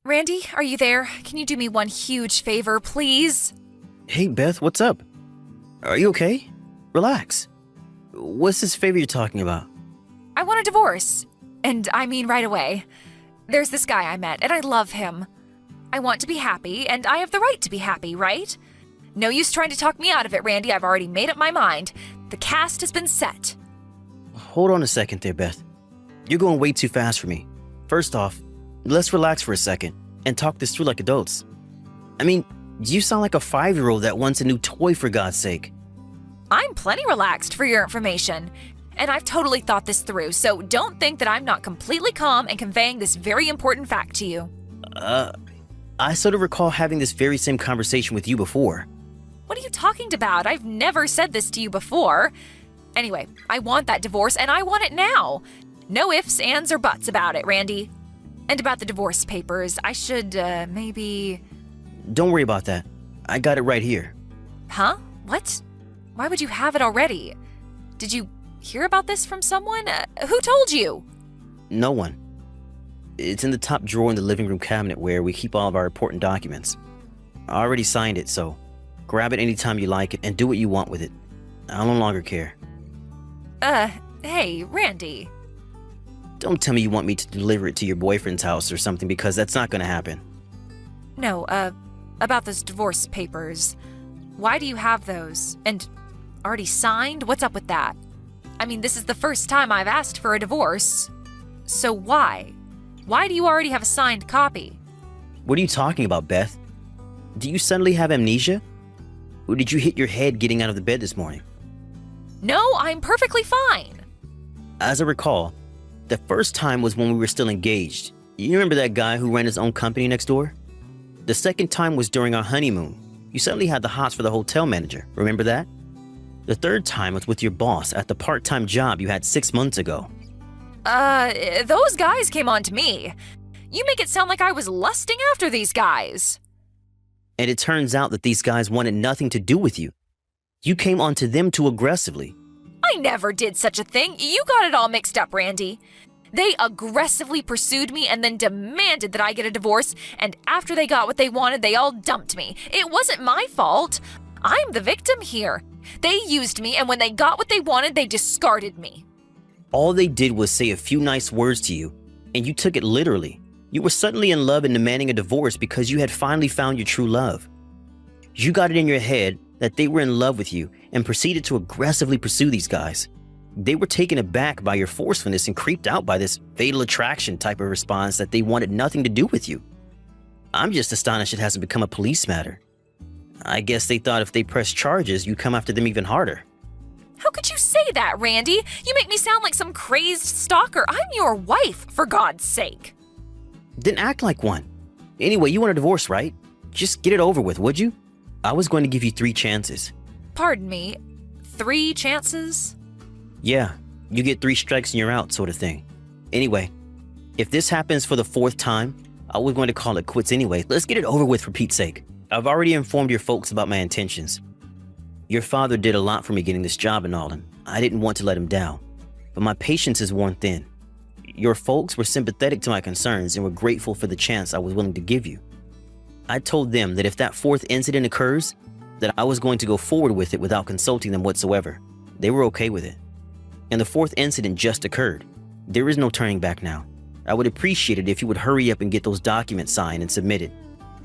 Randy, are you there? Can you do me one huge favor, please? Hey, Beth, what's up? Are you okay? Relax. What's this favor you're talking about? I want a divorce. And I mean right away. There's this guy I met, and I love him. I want to be happy, and I have the right to be happy, right? No use trying to talk me out of it, Randy. I've already made up my mind. The cast has been set. Hold on a second there, Beth. You're going way too fast for me. First off, let's relax for a second and talk this through like adults. I mean, you sound like a 5-year-old that wants a new toy, for God's sake. I'm plenty relaxed for your information. And I've totally thought this through, so don't think that I'm not completely calm and conveying this very important fact to you. I sort of recall having this very same conversation with you before. What are you talking about? I've never said this to you before. Anyway, I want that divorce, and I want it now. No ifs, ands, or buts about it, Randy. And about the divorce papers, I should, maybe... Don't worry about that. I got it right here. Huh? What? Why would you have it already? Did you hear about this from someone? Who told you? No one. It's in the top drawer in the living room cabinet where we keep all of our important documents. I already signed it, so grab it anytime you like it and do what you want with it. I no longer care. Hey, Randy. Don't tell me you want me to deliver it to your boyfriend's house or something, because that's not gonna happen. No, about those divorce papers. Why do you have those? And already signed? What's up with that? I mean, this is the first time I've asked for a divorce. So why? Why do you already have a signed copy? What are you talking about, Beth? Do you suddenly have amnesia? Or did you hit your head getting out of the bed this morning? No, I'm perfectly fine. As I recall, the first time was when we were still engaged. You remember that guy who ran his own company next door? The second time was during our honeymoon. You suddenly had the hots for the hotel manager. Remember that? The third time was with your boss at the part-time job you had 6 months ago. Those guys came on to me. You make it sound like I was lusting after these guys. And it turns out that these guys wanted nothing to do with you. You came on to them too aggressively. I never did such a thing. You got it all mixed up, Randy. They aggressively pursued me and then demanded that I get a divorce, and after they got what they wanted, they all dumped me. It wasn't my fault. I'm the victim here. They used me, and when they got what they wanted, they discarded me. All they did was say a few nice words to you, and you took it literally. You were suddenly in love and demanding a divorce because you had finally found your true love. You got it in your head that they were in love with you and proceeded to aggressively pursue these guys. They were taken aback by your forcefulness and creeped out by this fatal attraction type of response that they wanted nothing to do with you. I'm just astonished it hasn't become a police matter. I guess they thought if they pressed charges, you'd come after them even harder. How could you say that, Randy? You make me sound like some crazed stalker. I'm your wife, for God's sake. Then act like one. Anyway, you want a divorce, right? Just get it over with, would you? I was going to give you 3 chances. Pardon me, 3 chances? Yeah, you get 3 strikes and you're out, sort of thing. Anyway, if this happens for the 4th time, I was going to call it quits anyway. Let's get it over with, for Pete's sake. I've already informed your folks about my intentions. Your father did a lot for me getting this job in Alden. I didn't want to let him down, but my patience is worn thin. Your folks were sympathetic to my concerns and were grateful for the chance I was willing to give you. I told them that if that 4th incident occurs, that I was going to go forward with it without consulting them whatsoever. They were okay with it. And the 4th incident just occurred. There is no turning back now. I would appreciate it if you would hurry up and get those documents signed and submitted.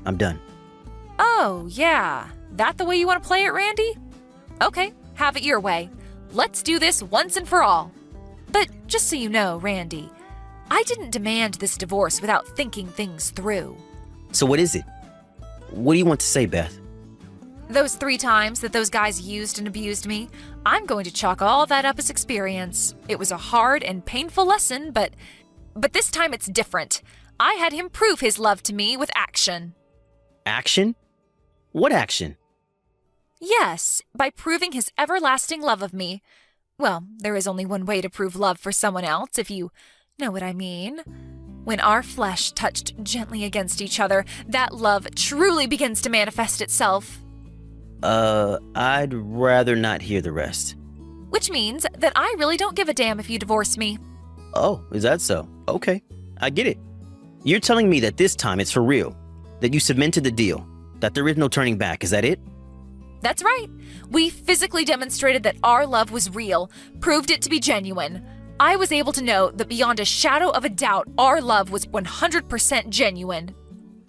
I'm done. Oh, yeah. That the way you want to play it, Randy? Okay, have it your way. Let's do this once and for all. But just so you know, Randy, I didn't demand this divorce without thinking things through. So what is it? What do you want to say, Beth? Those 3 times that those guys used and abused me, I'm going to chalk all that up as experience. It was a hard and painful lesson, but this time it's different. I had him prove his love to me with action. Action? What action? Yes, by proving his everlasting love of me. Well, there is only one way to prove love for someone else, if you know what I mean. When our flesh touched gently against each other, that love truly begins to manifest itself. I'd rather not hear the rest. Which means that I really don't give a damn if you divorce me. Oh, is that so? Okay, I get it. You're telling me that this time it's for real, that you cemented the deal, that there is no turning back, is that it? That's right. We physically demonstrated that our love was real, proved it to be genuine. I was able to know that beyond a shadow of a doubt, our love was 100% genuine.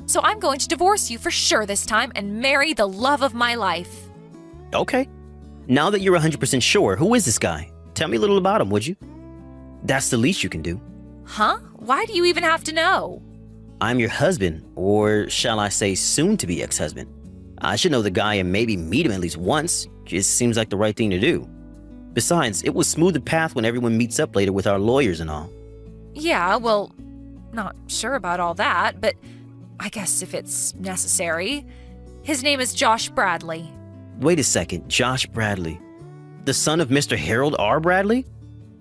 So I'm going to divorce you for sure this time and marry the love of my life. Okay. Now that you're 100% sure, who is this guy? Tell me a little about him, would you? That's the least you can do. Huh? Why do you even have to know? I'm your husband, or shall I say soon-to-be ex-husband. I should know the guy and maybe meet him at least once. Just seems like the right thing to do. Besides, it will smooth the path when everyone meets up later with our lawyers and all. Yeah, well, not sure about all that, but I guess if it's necessary. His name is Josh Bradley. Wait a second, Josh Bradley. The son of Mr. Harold R. Bradley?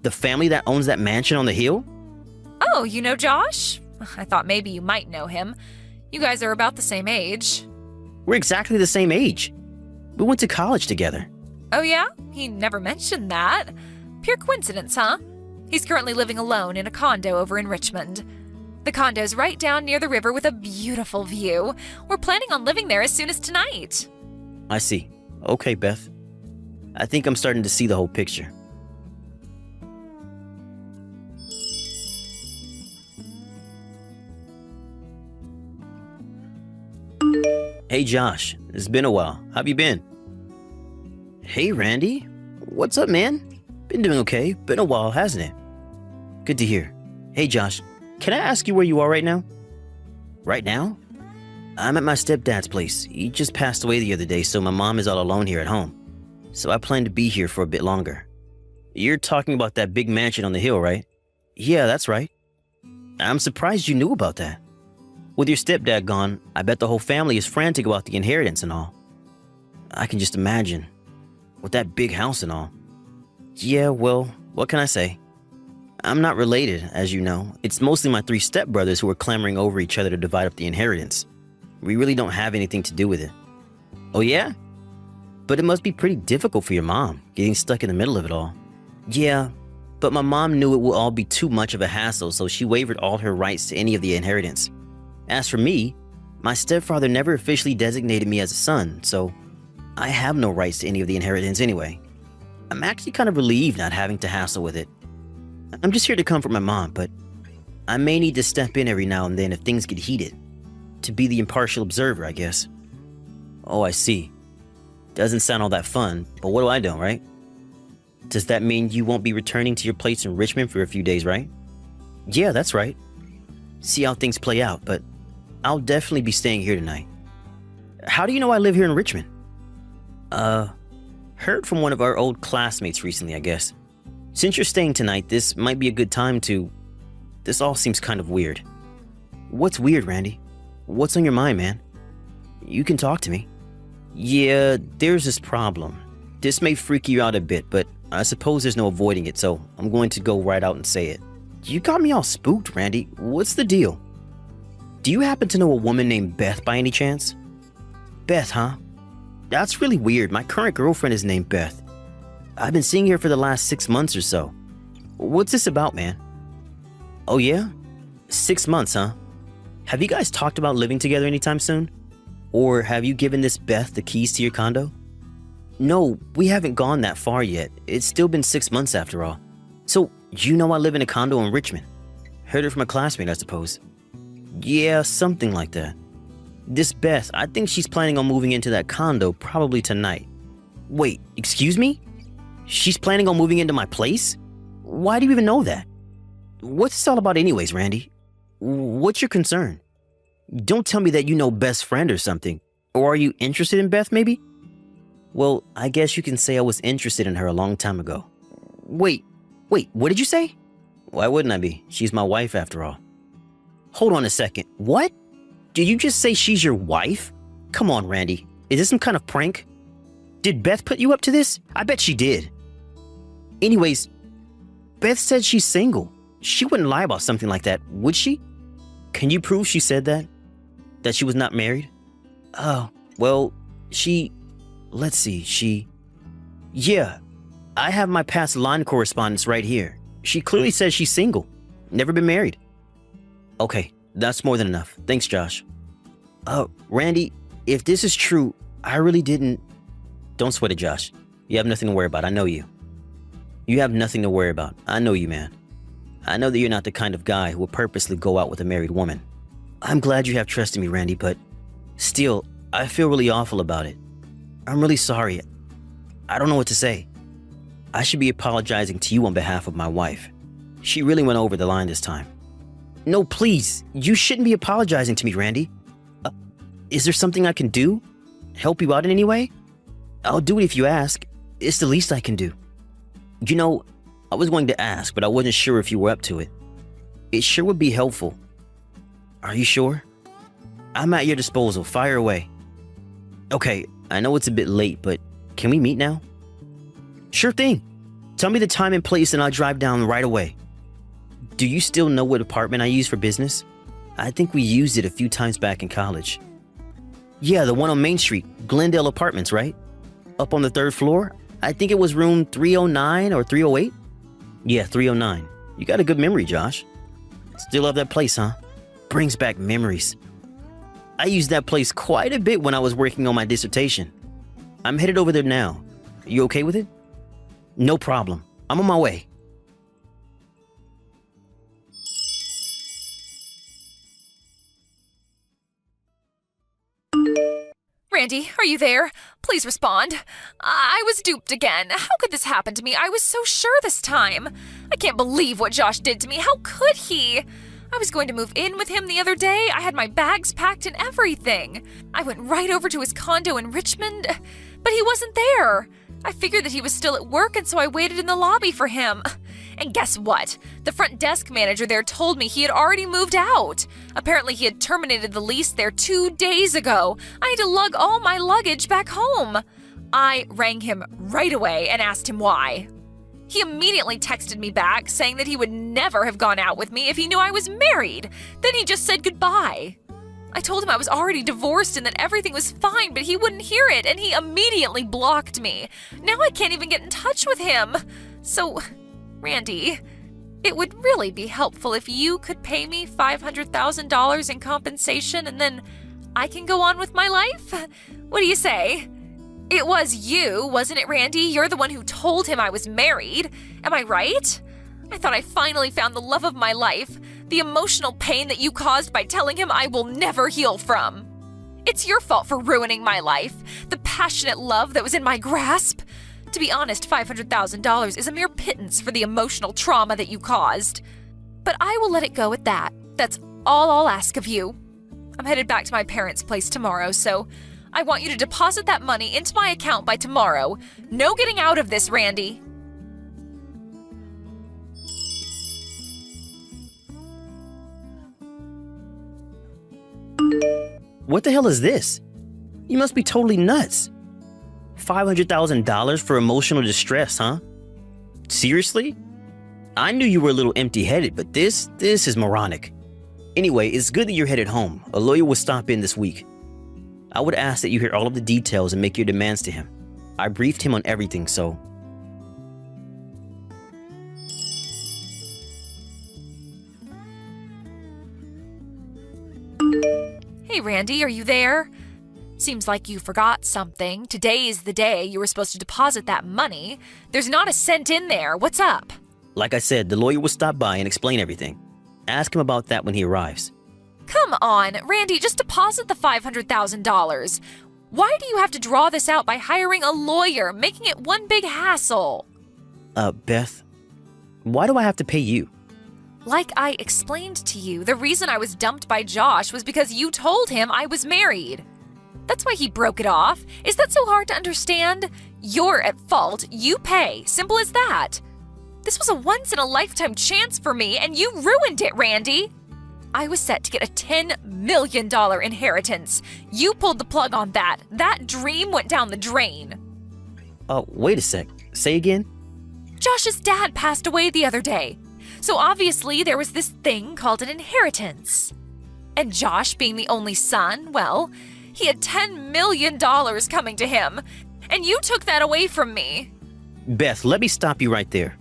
The family that owns that mansion on the hill? Oh, you know Josh? I thought maybe you might know him. You guys are about the same age. We're exactly the same age. We went to college together. Oh yeah? He never mentioned that. Pure coincidence, huh? He's currently living alone in a condo over in Richmond. The condo's right down near the river with a beautiful view. We're planning on living there as soon as tonight. I see. Okay, Beth. I think I'm starting to see the whole picture. Hey, Josh. It's been a while. How have you been? Hey, Randy. What's up, man? Been doing okay. Been a while, hasn't it? Good to hear. Hey, Josh. Can I ask you where you are right now? Right now? I'm at my stepdad's place. He just passed away the other day, so my mom is all alone here at home. So I plan to be here for a bit longer. You're talking about that big mansion on the hill, right? Yeah, that's right. I'm surprised you knew about that. With your stepdad gone, I bet the whole family is frantic about the inheritance and all. I can just imagine. With that big house and all. Yeah, well, what can I say? I'm not related, as you know. It's mostly my 3 stepbrothers who are clamoring over each other to divide up the inheritance. We really don't have anything to do with it. Oh yeah? But it must be pretty difficult for your mom, getting stuck in the middle of it all. Yeah, but my mom knew it would all be too much of a hassle, so she waived all her rights to any of the inheritance. As for me, my stepfather never officially designated me as a son, so I have no rights to any of the inheritance anyway. I'm actually kind of relieved not having to hassle with it. I'm just here to comfort my mom, but I may need to step in every now and then if things get heated. To be the impartial observer, I guess. Oh, I see. Doesn't sound all that fun, but what do I know, right? Does that mean you won't be returning to your place in Richmond for a few days, right? Yeah, that's right. See how things play out, but I'll definitely be staying here tonight. How do you know I live here in Richmond? Heard from one of our old classmates recently, I guess. Since you're staying tonight, this might be a good time to... This all seems kind of weird. What's weird, Randy? What's on your mind, man? You can talk to me. Yeah, there's this problem. This may freak you out a bit, but I suppose there's no avoiding it, so I'm going to go right out and say it. You got me all spooked, Randy. What's the deal? Do you happen to know a woman named Beth by any chance? Beth, huh? That's really weird. My current girlfriend is named Beth. I've been seeing her for the last 6 months or so. What's this about, man? Oh yeah? 6 months, huh? Have you guys talked about living together anytime soon? Or have you given this Beth the keys to your condo? No, we haven't gone that far yet. It's still been 6 months after all. So, you know I live in a condo in Richmond. Heard it from a classmate, I suppose. Yeah, something like that. This Beth, I think she's planning on moving into that condo probably tonight. Wait, excuse me? She's planning on moving into my place? Why do you even know that? What's this all about anyways, Randy? What's your concern? Don't tell me that you know Beth's friend or something. Or are you interested in Beth, maybe? Well, I guess you can say I was interested in her a long time ago. Wait, what did you say? Why wouldn't I be? She's my wife after all. Hold on a second. What? Did you just say she's your wife? Come on, Randy. Is this some kind of prank? Did Beth put you up to this? I bet she did. Anyways, Beth said she's single. She wouldn't lie about something like that, would she? Can you prove she said that? That she was not married? Oh, well, let's see, yeah, I have my past line correspondence right here. She clearly says she's single, never been married. Okay, That's more than enough. Thanks, Josh. Randy, if this is true, I really didn't... Don't sweat it, Josh. You have nothing to worry about. I know you. You have nothing to worry about. I know you, man. I know that you're not the kind of guy who will purposely go out with a married woman. I'm glad you have trust in me, Randy, but still, I feel really awful about it. I'm really sorry. I don't know what to say. I should be apologizing to you on behalf of my wife. She really went over the line this time. No, please. You shouldn't be apologizing to me, Randy. Is there something I can do? Help you out in any way? I'll do it if you ask. It's the least I can do. You know, I was going to ask, but I wasn't sure if you were up to it. It sure would be helpful. Are you sure? I'm at your disposal. Fire away. Okay, I know it's a bit late, but can we meet now? Sure thing. Tell me the time and place and I'll drive down right away. Do you still know what apartment I use for business? I think we used it a few times back in college. Yeah, the one on Main Street, Glendale Apartments, right? Up on the 3rd floor? I think it was room 309 or 308? Yeah, 309. You got a good memory, Josh. Still love that place, huh? Brings back memories. I used that place quite a bit when I was working on my dissertation. I'm headed over there now. You okay with it? No problem. I'm on my way. Randy, are you there? Please respond. I was duped again. How could this happen to me? I was so sure this time. I can't believe what Josh did to me. How could he? I was going to move in with him the other day. I had my bags packed and everything. I went right over to his condo in Richmond, but he wasn't there. I figured that he was still at work, and so I waited in the lobby for him. And guess what? The front desk manager there told me he had already moved out. Apparently, he had terminated the lease there 2 days ago. I had to lug all my luggage back home. I rang him right away and asked him why. He immediately texted me back saying that he would never have gone out with me if he knew I was married. Then he just said goodbye. I told him I was already divorced and that everything was fine, but he wouldn't hear it, and he immediately blocked me. Now I can't even get in touch with him. So, Randy, it would really be helpful if you could pay me $500,000 in compensation, and then I can go on with my life? What do you say? It was you, wasn't it, Randy? You're the one who told him I was married. Am I right? I thought I finally found the love of my life. The emotional pain that you caused by telling him I will never heal from. It's your fault for ruining my life. The passionate love that was in my grasp. To be honest, $500,000 is a mere pittance for the emotional trauma that you caused. But I will let it go at that. That's all I'll ask of you. I'm headed back to my parents' place tomorrow, so I want you to deposit that money into my account by tomorrow. No getting out of this, Randy. What the hell is this? You must be totally nuts. $500,000 for emotional distress, huh? Seriously? I knew you were a little empty-headed, but this is moronic. Anyway, it's good that you're headed home. A lawyer will stop in this week. I would ask that you hear all of the details and make your demands to him. I briefed him on everything, so... Hey, Randy, are you there? Seems like you forgot something. Today is the day you were supposed to deposit that money. There's not a cent in there. What's up? Like I said, the lawyer will stop by and explain everything. Ask him about that when he arrives. Come on, Randy, just deposit the $500,000. Why do you have to draw this out by hiring a lawyer, making it one big hassle? Beth, why do I have to pay you? Like I explained to you, the reason I was dumped by Josh was because you told him I was married. That's why he broke it off. Is that so hard to understand? You're at fault. You pay. Simple as that. This was a once-in-a-lifetime chance for me, and you ruined it, Randy. I was set to get a $10 million inheritance. You pulled the plug on that. That dream went down the drain. Wait a sec. Say again? Josh's dad passed away the other day. So obviously there was this thing called an inheritance. And Josh, being the only son, well, he had $10 million coming to him. And you took that away from me. Beth, let me stop you right there.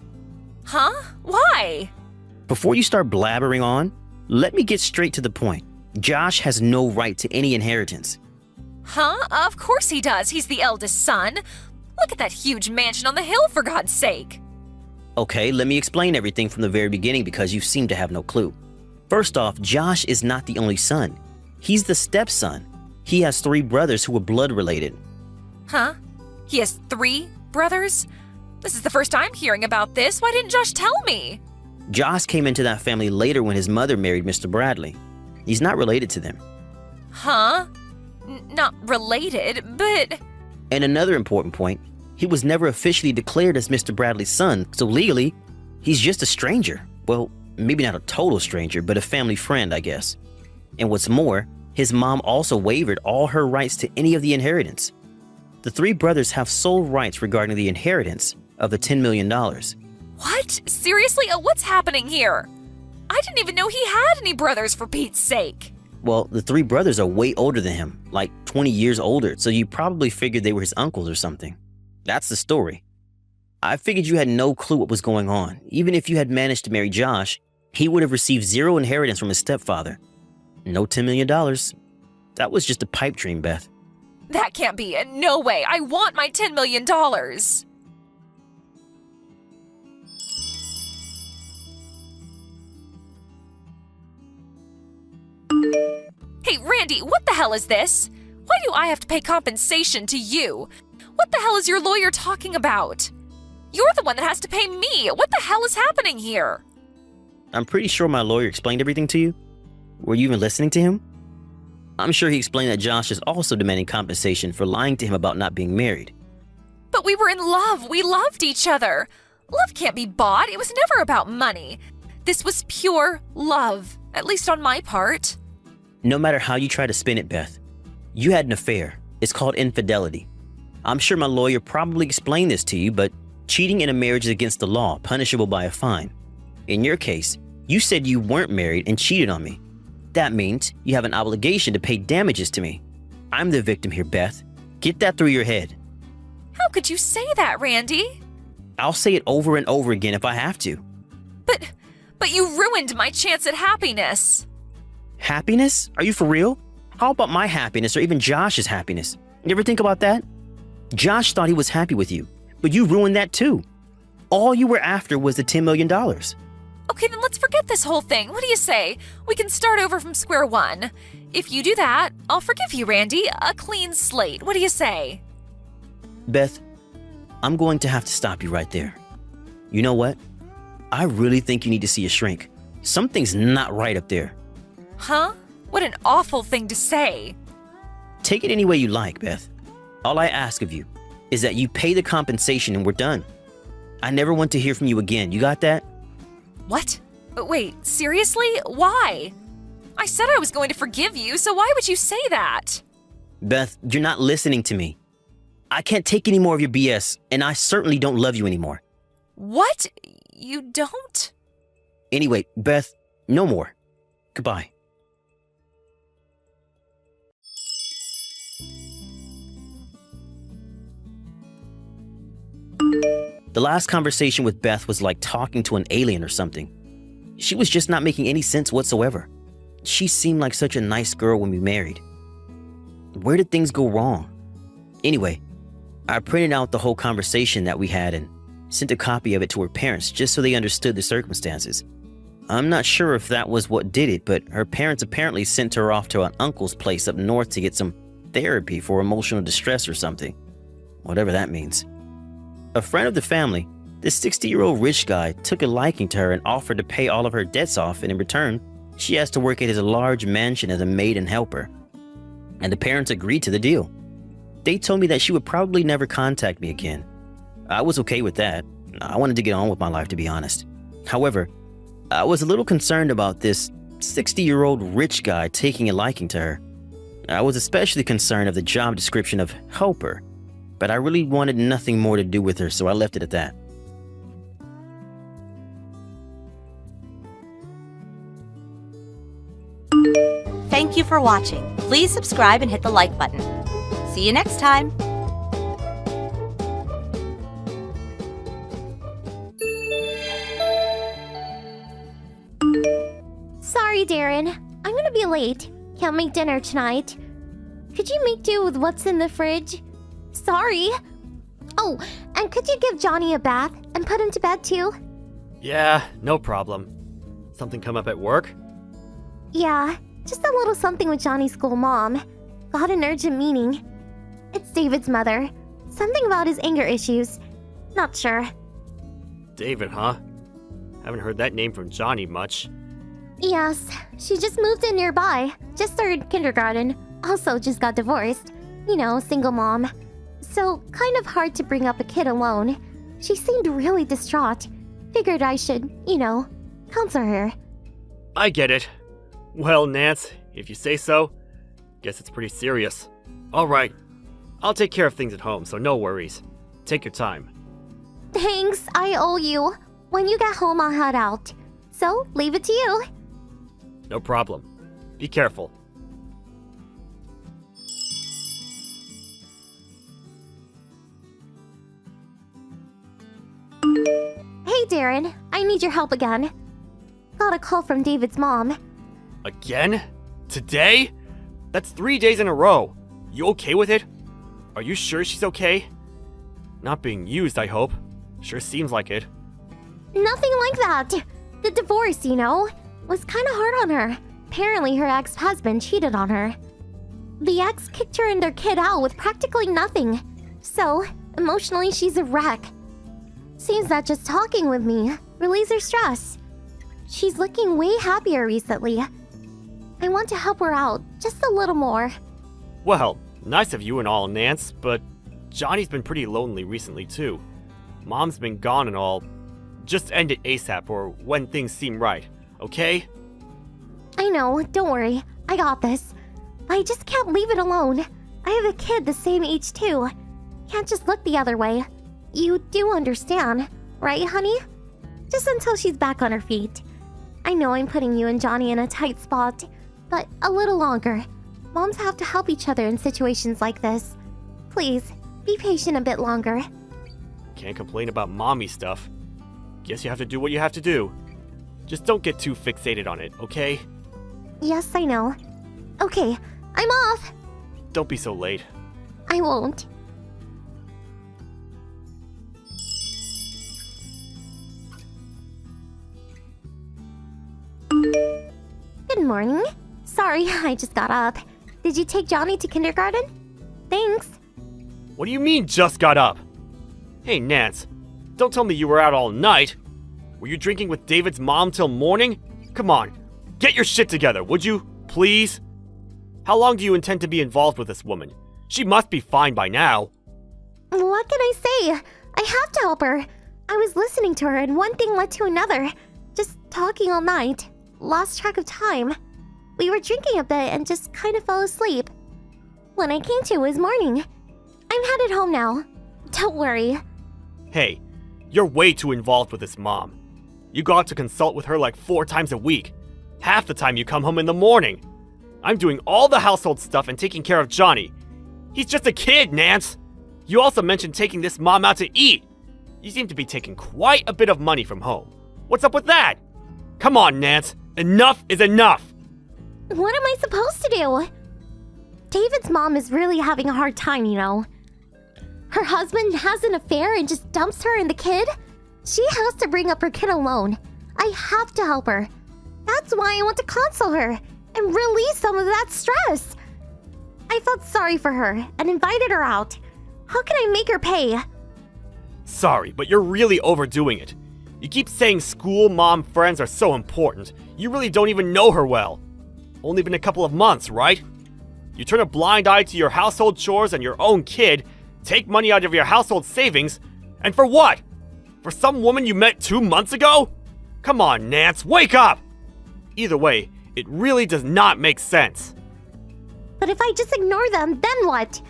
Huh? Why? Before you start blabbering on, Let me get straight to the point. Josh has no right to any inheritance. Huh? Of course he does. He's the eldest son. Look at that huge mansion on the hill, for God's sake. Okay, let me explain everything from the very beginning because you seem to have no clue. First off, Josh is not the only son. He's the stepson. He has 3 brothers who are blood related. Huh? He has 3 brothers? This is the first I'm hearing about this. Why didn't Josh tell me? Josh came into that family later when his mother married Mr. Bradley. He's not related to them. Huh? Not related, but... And another important point, he was never officially declared as Mr. Bradley's son, so legally, he's just a stranger. Well, maybe not a total stranger, but a family friend, I guess. And what's more, his mom also waived all her rights to any of the inheritance. The 3 brothers have sole rights regarding the inheritance of the $10 million. What? Seriously? What's happening here? I didn't even know he had any brothers, for Pete's sake. Well, the 3 brothers are way older than him, like 20 years older, so you probably figured they were his uncles or something. That's the story. I figured you had no clue what was going on. Even if you had managed to marry Josh, he would have received 0 inheritance from his stepfather. No $10 million. That was just a pipe dream, Beth. That can't be. No way. I want my $10 million. Hey, Randy, what the hell is this? Why do I have to pay compensation to you? What the hell is your lawyer talking about? You're the one that has to pay me. What the hell is happening here? I'm pretty sure my lawyer explained everything to you. Were you even listening to him? I'm sure he explained that Josh is also demanding compensation for lying to him about not being married. But we were in love. We loved each other. Love can't be bought. It was never about money. This was pure love, at least on my part. No matter how you try to spin it, Beth, you had an affair. It's called infidelity. I'm sure my lawyer probably explained this to you, but cheating in a marriage is against the law, punishable by a fine. In your case, you said you weren't married and cheated on me. That means you have an obligation to pay damages to me. I'm the victim here, Beth. Get that through your head. How could you say that, Randy? I'll say it over and over again if I have to. But you ruined my chance at happiness. Happiness? Are you for real? How about my happiness or even Josh's happiness? You ever think about that? Josh thought he was happy with you, but you ruined that too. All you were after was the $10 million. Okay, then let's forget this whole thing. What do you say? We can start over from square one. If you do that, I'll forgive you, Randy. A clean slate. What do you say? Beth, I'm going to have to stop you right there. You know what? I really think you need to see a shrink. Something's not right up there. Huh? What an awful thing to say. Take it any way you like, Beth. All I ask of you is that you pay the compensation and we're done. I never want to hear from you again. You got that? What? Wait, seriously? Why? I said I was going to forgive you, so why would you say that? Beth, you're not listening to me. I can't take any more of your BS, and I certainly don't love you anymore. What? You don't? Anyway, Beth, no more. Goodbye. The last conversation with Beth was like talking to an alien or something. She was just not making any sense whatsoever. She seemed like such a nice girl when we married. Where did things go wrong? Anyway, I printed out the whole conversation that we had and sent a copy of it to her parents just so they understood the circumstances. I'm not sure if that was what did it, but her parents apparently sent her off to an uncle's place up north to get some therapy for emotional distress or something. Whatever that means. A friend of the family, this 60-year-old rich guy, took a liking to her and offered to pay all of her debts off, and in return, she asked to work at his large mansion as a maid and helper. And the parents agreed to the deal. They told me that she would probably never contact me again. I was okay with that. I wanted to get on with my life, to be honest. However, I was a little concerned about this 60-year-old rich guy taking a liking to her. I was especially concerned of the job description of helper, but I really wanted nothing more to do with her, so I left it at that. Thank you for watching. Please subscribe and hit the like button. See you next time. Sorry Hey, Darren. I'm gonna be late. Can't make dinner tonight. Could you make do with what's in the fridge? Sorry. Oh, and could you give Johnny a bath and put him to bed too? Yeah, no problem. Something come up at work? Yeah, just a little something with Johnny's school mom. Got an urgent meeting. It's David's mother. Something about his anger issues. Not sure. David, huh? Haven't heard that name from Johnny much. Yes, she just moved in nearby. Just started kindergarten. Also just got divorced. You know, single mom. So, kind of hard to bring up a kid alone. She seemed really distraught. Figured I should, counsel her. I get it. Well, Nance, if you say so, guess it's pretty serious. Alright, I'll take care of things at home, so no worries. Take your time. Thanks, I owe you. When you get home, I'll head out. So, leave it to you. No problem. Be careful. Hey, Darren, I need your help again. Got a call from David's mom. Again? Today? That's 3 days in a row. You okay with it? Are you sure she's okay? Not being used, I hope. Sure seems like it. Nothing like that. The divorce, was kind of hard on her. Apparently, her ex-husband cheated on her. The ex kicked her and their kid out with practically nothing. So, emotionally, she's a wreck. Seems that just talking with me relieves her stress. She's looking way happier recently. I want to help her out just a little more. Well, nice of you and all, Nance, but Johnny's been pretty lonely recently too. Mom's been gone and all. Just end it ASAP or when things seem right, okay? I know, don't worry. I got this. I just can't leave it alone. I have a kid the same age too. Can't just look the other way. You do understand, right, honey? Just until she's back on her feet. I know I'm putting you and Johnny in a tight spot, but a little longer. Moms have to help each other in situations like this. Please, be patient a bit longer. Can't complain about mommy stuff. Guess you have to do what you have to do. Just don't get too fixated on it, okay? Yes, I know. Okay, I'm off. Don't be so late. I won't. Good morning. Sorry, I just got up. Did you take Johnny to kindergarten? Thanks. What do you mean, just got up? Hey, Nance, don't tell me you were out all night. Were you drinking with David's mom till morning? Come on, get your shit together, would you? Please? How long do you intend to be involved with this woman? She must be fine by now. What can I say? I have to help her. I was listening to her and one thing led to another. Just talking all night. Lost track of time. We were drinking a bit and just kind of fell asleep. When I came to, it was morning. I'm headed home now. Don't worry. Hey, you're way too involved with this mom. You go out to consult with her like 4 times a week. Half the time you come home in the morning. I'm doing all the household stuff and taking care of Johnny. He's just a kid, Nance. You also mentioned taking this mom out to eat. You seem to be taking quite a bit of money from home. What's up with that? Come on, Nance. Enough is enough. What am I supposed to do? David's mom is really having a hard time, Her husband has an affair and just dumps her and the kid? She has to bring up her kid alone. I have to help her. That's why I want to console her and release some of that stress. I felt sorry for her and invited her out. How can I make her pay? Sorry, but you're really overdoing it. You keep saying school mom friends are so important. You really don't even know her well. Only been a couple of months, right? You turn a blind eye to your household chores and your own kid, take money out of your household savings, and for what? For some woman you met 2 months ago? Come on, Nance, wake up! Either way, it really does not make sense. But if I just ignore them, then what?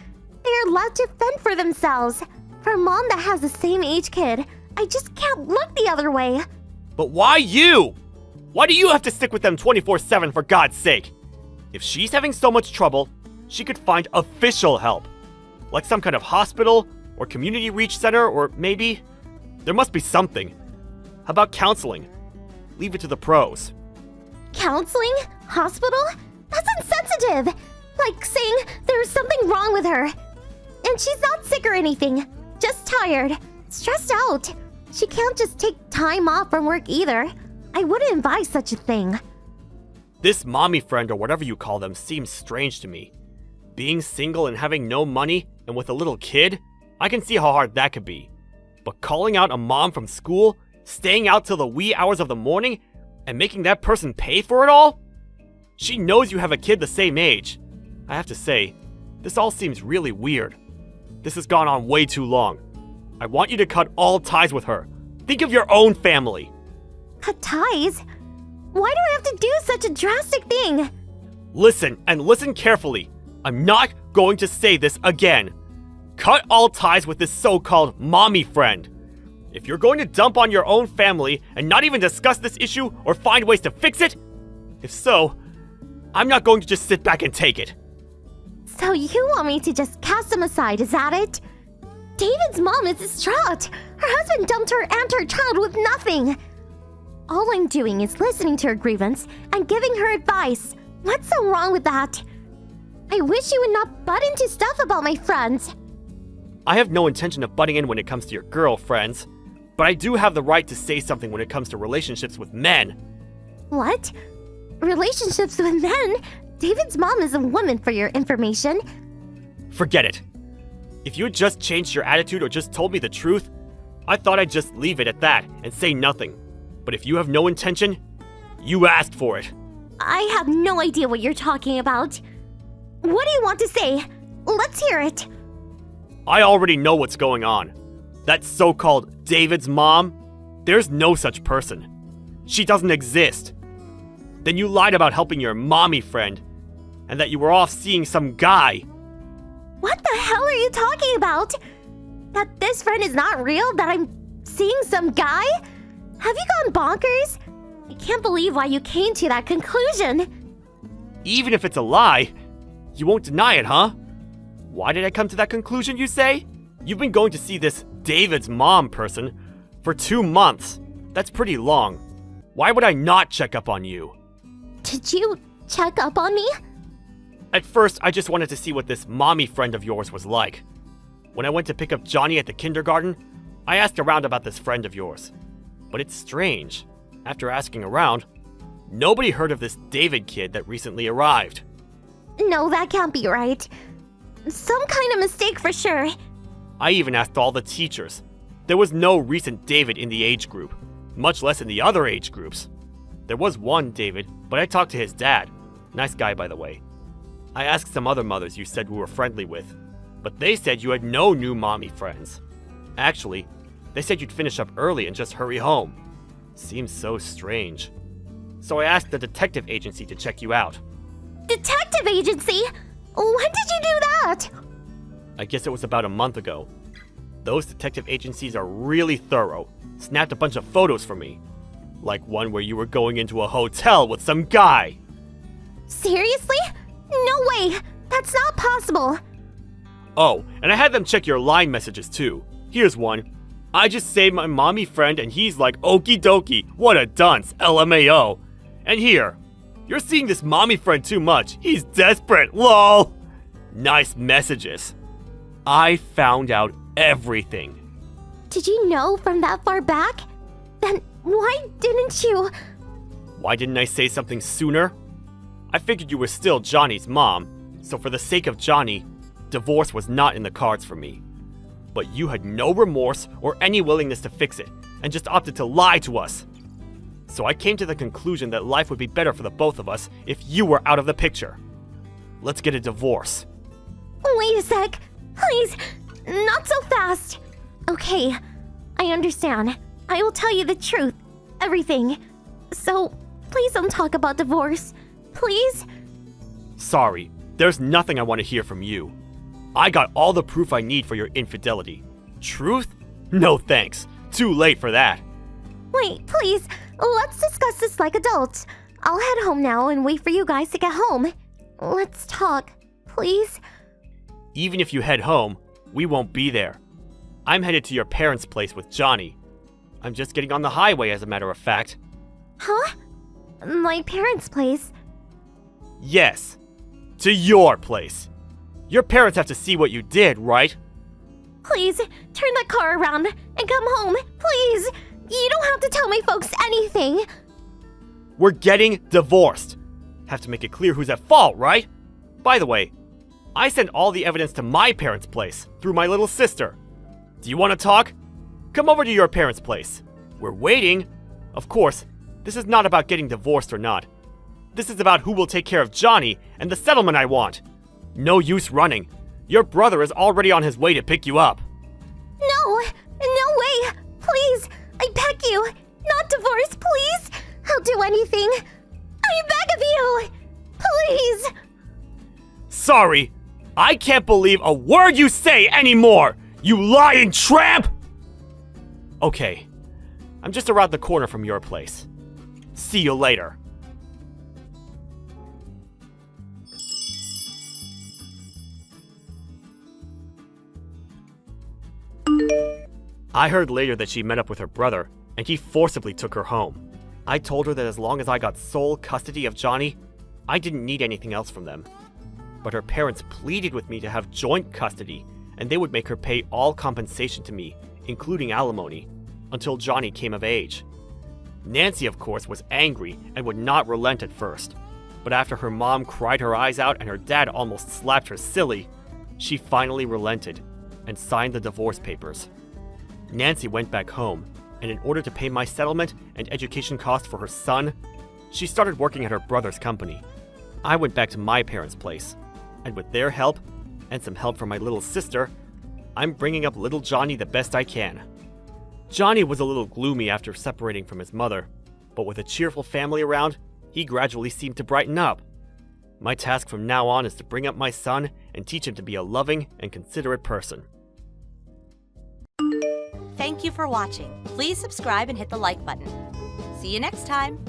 They're allowed to fend for themselves. For a mom that has the same age kid, I just can't look the other way. But why you? Why do you have to stick with them 24/7 for God's sake? If she's having so much trouble, she could find official help. Like some kind of hospital, or community reach center, or maybe... There must be something. How about counseling? Leave it to the pros. Counseling? Hospital? That's insensitive! Like saying there's something wrong with her. And she's not sick or anything. Just tired. Stressed out. She can't just take time off from work either. I wouldn't advise such a thing. This mommy friend or whatever you call them seems strange to me. Being single and having no money and with a little kid, I can see how hard that could be. But calling out a mom from school, staying out till the wee hours of the morning, and making that person pay for it all? She knows you have a kid the same age. I have to say, this all seems really weird. This has gone on way too long. I want you to cut all ties with her. Think of your own family. Cut ties? Why do I have to do such a drastic thing? Listen, and listen carefully. I'm not going to say this again. Cut all ties with this so-called mommy friend. If you're going to dump on your own family and not even discuss this issue or find ways to fix it, if so, I'm not going to just sit back and take it. So you want me to just cast him aside, is that it? David's mom is distraught. Her husband dumped her and her child with nothing. All I'm doing is listening to her grievance and giving her advice. What's so wrong with that? I wish you would not butt into stuff about my friends. I have no intention of butting in when it comes to your girlfriends, but I do have the right to say something when it comes to relationships with men. What? Relationships with men? David's mom is a woman, for your information. Forget it. If you had just changed your attitude or just told me the truth, I thought I'd just leave it at that and say nothing. But if you have no intention, you asked for it. I have no idea what you're talking about. What do you want to say? Let's hear it. I already know what's going on. That so-called David's mom, there's no such person. She doesn't exist. Then you lied about helping your mommy friend, and that you were off seeing some guy. What the hell are you talking about? That this friend is not real? That I'm seeing some guy? Have you gone bonkers? I can't believe why you came to that conclusion. Even if it's a lie, you won't deny it, huh? Why did I come to that conclusion, you say? You've been going to see this David's mom person for 2 months. That's pretty long. Why would I not check up on you? Did you check up on me? At first, I just wanted to see what this mommy friend of yours was like. When I went to pick up Johnny at the kindergarten, I asked around about this friend of yours. But it's strange. After asking around, nobody heard of this David kid that recently arrived. No, that can't be right. Some kind of mistake for sure. I even asked all the teachers. There was no recent David in the age group, much less in the other age groups. There was one David, but I talked to his dad. Nice guy, by the way. I asked some other mothers you said we were friendly with, but they said you had no new mommy friends. Actually, they said you'd finish up early and just hurry home. Seems so strange. So I asked the detective agency to check you out. Detective agency? When did you do that? I guess it was about a month ago. Those detective agencies are really thorough. Snapped a bunch of photos for me. Like one where you were going into a hotel with some guy. Seriously? No way! That's not possible! Oh, and I had them check your line messages too. Here's one. I just saved my mommy friend and he's like, okie dokie, what a dunce, LMAO. And here, you're seeing this mommy friend too much. He's desperate, lol. Nice messages. I found out everything. Did you know from that far back? Then why didn't you? Why didn't I say something sooner? I figured you were still Johnny's mom, so for the sake of Johnny, divorce was not in the cards for me. But you had no remorse or any willingness to fix it, and just opted to lie to us. So I came to the conclusion that life would be better for the both of us if you were out of the picture. Let's get a divorce. Wait a sec. Please, not so fast. Okay, I understand. I will tell you the truth. Everything. So, please don't talk about divorce. Please? Sorry, there's nothing I want to hear from you. I got all the proof I need for your infidelity. Truth? No thanks. Too late for that. Wait, please. Let's discuss this like adults. I'll head home now and wait for you guys to get home. Let's talk, please. Even if you head home, we won't be there. I'm headed to your parents' place with Johnny. I'm just getting on the highway, as a matter of fact. Huh? my parents' place. Yes. To your place. Your parents have to see what you did, right? Please, turn that car around and come home, please! You don't have to tell my folks anything! We're getting divorced. Have to make it clear who's at fault, right? By the way, I sent all the evidence to my parents' place through my little sister. Do you want to talk? Come over to your parents' place. We're waiting. Of course, this is not about getting divorced or not. This is about who will take care of Johnny and the settlement I want. No use running. Your brother is already on his way to pick you up. No! No way! Please! I beg you! Not divorce, please! I'll do anything! I beg of you! Please! Sorry, I can't believe a word you say anymore, you lying tramp! Okay, I'm just around the corner from your place. See you later. I heard later that she met up with her brother, and he forcibly took her home. I told her that as long as I got sole custody of Johnny, I didn't need anything else from them. But her parents pleaded with me to have joint custody, and they would make her pay all compensation to me, including alimony, until Johnny came of age. Nancy, of course, was angry and would not relent at first. But after her mom cried her eyes out and her dad almost slapped her silly, she finally relented and signed the divorce papers. Nancy went back home, and in order to pay my settlement and education costs for her son, she started working at her brother's company. I went back to my parents' place, and with their help, and some help from my little sister, I'm bringing up little Johnny the best I can. Johnny was a little gloomy after separating from his mother, but with a cheerful family around, he gradually seemed to brighten up. My task from now on is to bring up my son and teach him to be a loving and considerate person. Thank you for watching. Please subscribe and hit the like button. See you next time.